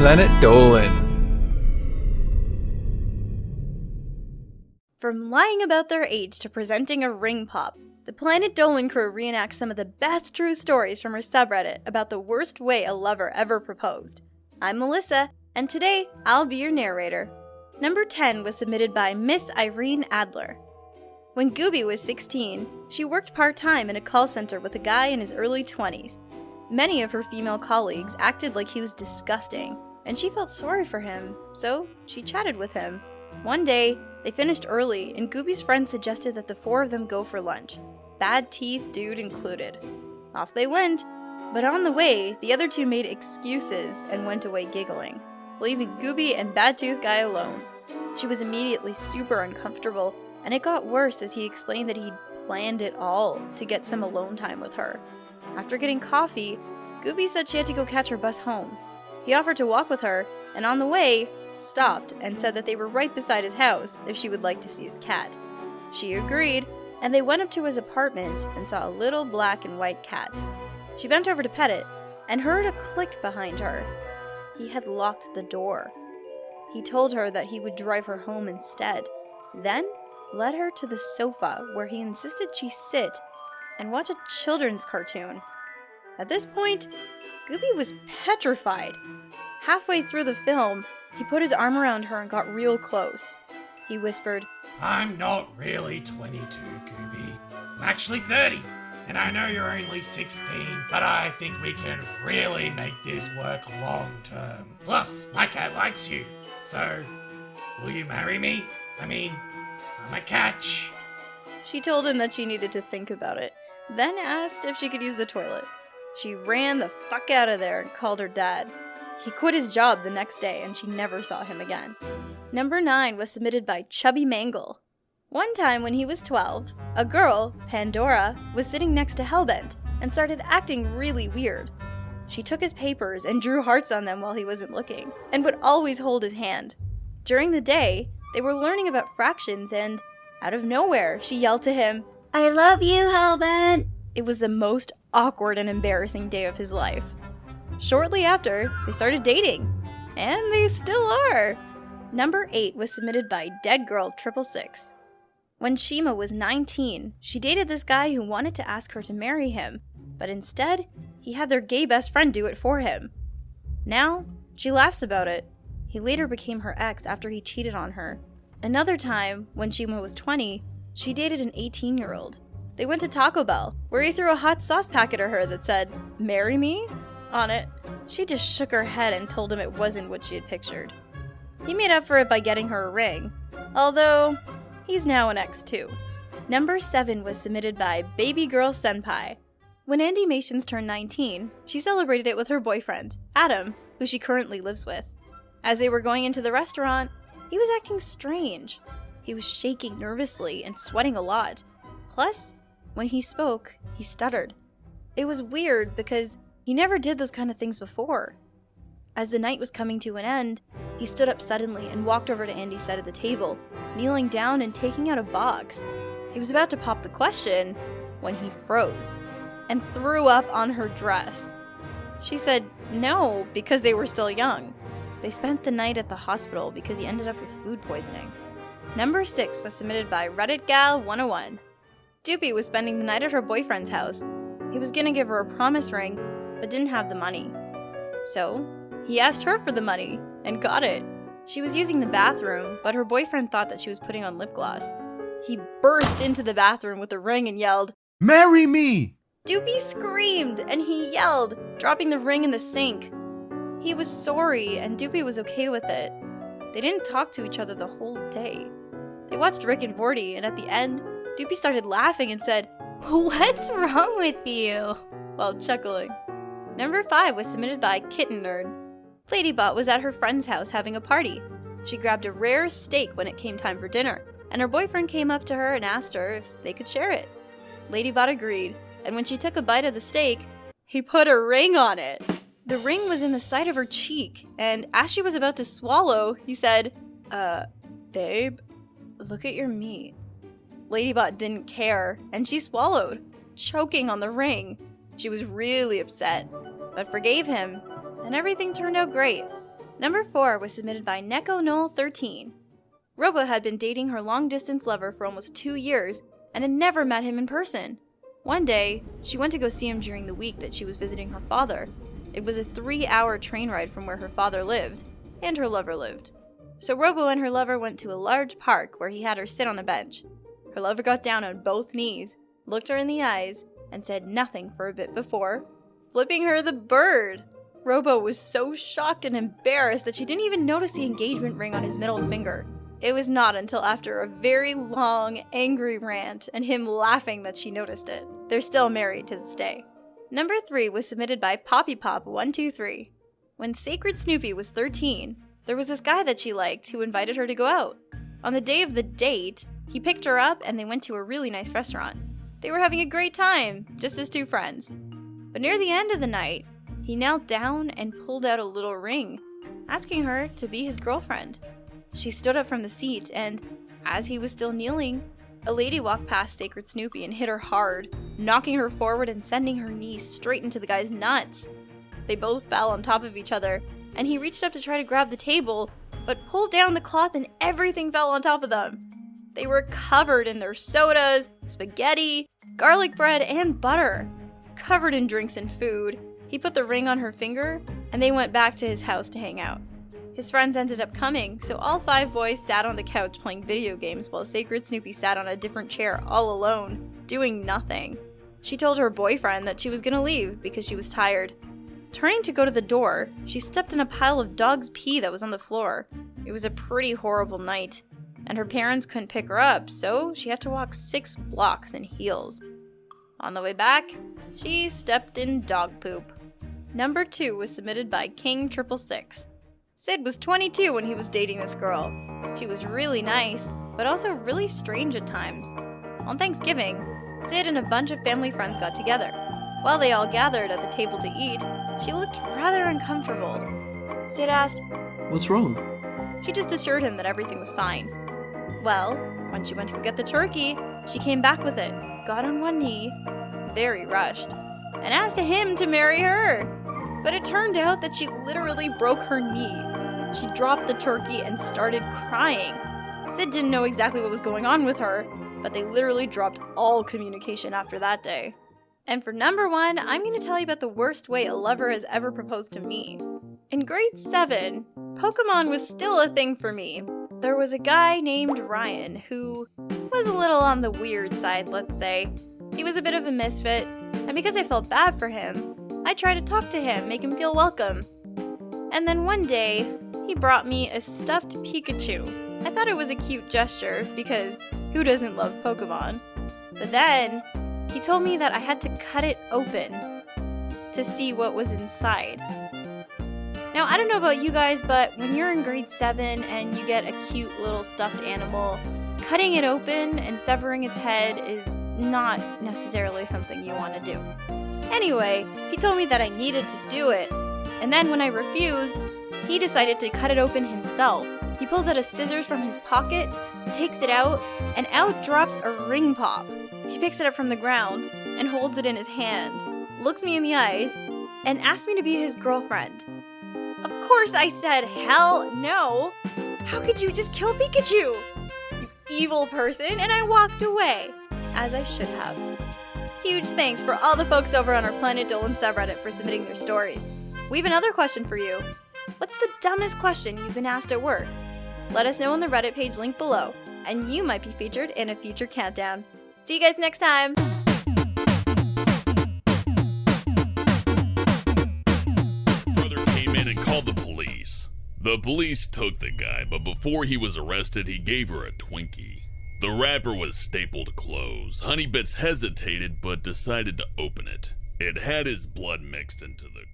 Planet Dolan. From lying about their age to presenting a ring pop, the Planet Dolan crew reenacts some of the best true stories from our subreddit about the worst way a lover ever proposed. I'm Melissa, and today I'll be your narrator. Number 10 was submitted by MsIreneAdler. When Gooby was 16, she worked part-time in a call center with a guy in his early 20s. Many of her female colleagues acted like he was disgusting, and she felt sorry for him, so she chatted with him. One day, they finished early, and Gooby's friend suggested that the four of them go for lunch, bad teeth dude included. Off they went, but on the way, the other two made excuses and went away giggling, leaving Gooby and bad tooth guy alone. She was immediately super uncomfortable, and it got worse as he explained that he'd planned it all to get some alone time with her. After getting coffee, Gooby said she had to go catch her bus home. He offered to walk with her, and on the way, stopped and said that they were right beside his house if she would like to see his cat. She agreed, and they went up to his apartment and saw a little black and white cat. She bent over to pet it and heard a click behind her. He had locked the door. He told her that he would drive her home instead, then led her to the sofa where he insisted she sit and watch a children's cartoon. At this point, Gooby was petrified. Halfway through the film, he put his arm around her and got real close. He whispered, "I'm not really 22, Gooby. I'm actually 30, and I know you're only 16, but I think we can really make this work long term. Plus, my cat likes you, so will you marry me? I'm a catch." She told him that she needed to think about it, then asked if she could use the toilet. She ran the fuck out of there and called her dad. He quit his job the next day and she never saw him again. Number 9 was submitted by ChubbyMangle. One time when he was 12, a girl, Pandora, was sitting next to Hellbent and started acting really weird. She took his papers and drew hearts on them while he wasn't looking, and would always hold his hand. During the day, they were learning about fractions and, out of nowhere, she yelled to him, "I love you, Hellbent!" It was the most awkward and embarrassing day of his life. Shortly after, they started dating, and they still are. Number 8 was submitted by DeadGirl666. When Shima was 19, she dated this guy who wanted to ask her to marry him, but instead, he had their gay best friend do it for him. Now, she laughs about it. He later became her ex after he cheated on her. Another time, when Shima was 20, she dated an 18-year-old. They went to Taco Bell, where he threw a hot sauce packet at her that said, "Marry me?" on it. She just shook her head and told him it wasn't what she had pictured. He made up for it by getting her a ring, although he's now an ex too. Number 7 was submitted by babygirlsenpai. When Andy Mations turned 19, she celebrated it with her boyfriend, Adam, who she currently lives with. As they were going into the restaurant, he was acting strange. He was shaking nervously and sweating a lot. Plus, when he spoke, he stuttered. It was weird because he never did those kind of things before. As the night was coming to an end, he stood up suddenly and walked over to Andy's side of the table, kneeling down and taking out a box. He was about to pop the question when he froze and threw up on her dress. She said no because they were still young. They spent the night at the hospital because he ended up with food poisoning. Number 6 was submitted by RedditGal101. Doopy was spending the night at her boyfriend's house. He was gonna give her a promise ring, but didn't have the money. So, he asked her for the money, and got it. She was using the bathroom, but her boyfriend thought that she was putting on lip gloss. He burst into the bathroom with the ring and yelled, Marry me! Doopy screamed, and he yelled, dropping the ring in the sink. He was sorry, and Doopy was okay with it. They didn't talk to each other the whole day. They watched Rick and Morty, and at the end, Doopy started laughing and said, "What's wrong with you?" while chuckling. Number 5 was submitted by Kitten Nerd. Ladybot was at her friend's house having a party. She grabbed a rare steak when it came time for dinner, and her boyfriend came up to her and asked her if they could share it. Ladybot agreed, and when she took a bite of the steak, he put a ring on it. The ring was in the side of her cheek, and as she was about to swallow, he said, babe, look at your meat." Ladybot didn't care, and she swallowed, choking on the ring. She was really upset, but forgave him, and everything turned out great. Number 4 was submitted by NekoNoel13. Robo had been dating her long-distance lover for almost 2 years and had never met him in person. One day, she went to go see him during the week that she was visiting her father. It was a 3-hour train ride from where her father lived, and her lover lived. So Robo and her lover went to a large park where he had her sit on a bench. Her lover got down on both knees, looked her in the eyes, and said nothing for a bit before flipping her the bird. Robo was so shocked and embarrassed that she didn't even notice the engagement ring on his middle finger. It was not until after a very long, angry rant and him laughing that she noticed it. They're still married to this day. Number 3 was submitted by PoppyPop123. When Sacred Snoopy was 13, there was this guy that she liked who invited her to go out. On the day of the date, he picked her up and they went to a really nice restaurant. They were having a great time, just as 2 friends. But near the end of the night, he knelt down and pulled out a little ring, asking her to be his girlfriend. She stood up from the seat, and as he was still kneeling, a lady walked past Sacred Snoopy and hit her hard, knocking her forward and sending her knee straight into the guy's nuts. They both fell on top of each other, and he reached up to try to grab the table, but pulled down the cloth and everything fell on top of them. They were covered in their sodas, spaghetti, garlic bread, and butter. Covered in drinks and food, he put the ring on her finger, and they went back to his house to hang out. His friends ended up coming, so all 5 boys sat on the couch playing video games while Sacred Snoopy sat on a different chair all alone, doing nothing. She told her boyfriend that she was gonna leave because she was tired. Turning to go to the door, she stepped in a pile of dog's pee that was on the floor. It was a pretty horrible night, and her parents couldn't pick her up, so she had to walk 6 blocks in heels. On the way back, she stepped in dog poop. Number 2 was submitted by King666. Sid was 22 when he was dating this girl. She was really nice, but also really strange at times. On Thanksgiving, Sid and a bunch of family friends got together. While they all gathered at the table to eat, she looked rather uncomfortable. Sid asked, "What's wrong?" She just assured him that everything was fine. Well, when she went to go get the turkey, she came back with it, got on one knee, very rushed, and asked him to marry her. But it turned out that she literally broke her knee. She dropped the turkey and started crying. Sid didn't know exactly what was going on with her, but they literally dropped all communication after that day. And for number 1, I'm going to tell you about the worst way a lover has ever proposed to me. In grade 7, Pokemon was still a thing for me. There was a guy named Ryan who was a little on the weird side, let's say. He was a bit of a misfit, and because I felt bad for him, I tried to talk to him, make him feel welcome. And then one day, he brought me a stuffed Pikachu. I thought it was a cute gesture, because who doesn't love Pokemon? But then, he told me that I had to cut it open to see what was inside. Now, I don't know about you guys, but when you're in grade 7 and you get a cute little stuffed animal, cutting it open and severing its head is not necessarily something you want to do. Anyway, he told me that I needed to do it, and then when I refused, he decided to cut it open himself. He pulls out a scissors from his pocket, takes it out, and out drops a ring pop. He picks it up from the ground and holds it in his hand, looks me in the eyes, and asks me to be his girlfriend. Of course I said, hell no! How could you just kill Pikachu? You evil person, and I walked away, as I should have. Huge thanks for all the folks over on our Planet Dolan subreddit for submitting their stories. We have another question for you. What's the dumbest question you've been asked at work? Let us know on the Reddit page linked below, and you might be featured in a future countdown. See you guys next time! Brother came in and called the police. The police took the guy, but before he was arrested, he gave her a Twinkie. The wrapper was stapled closed. Honeybits hesitated, but decided to open it. It had his blood mixed into the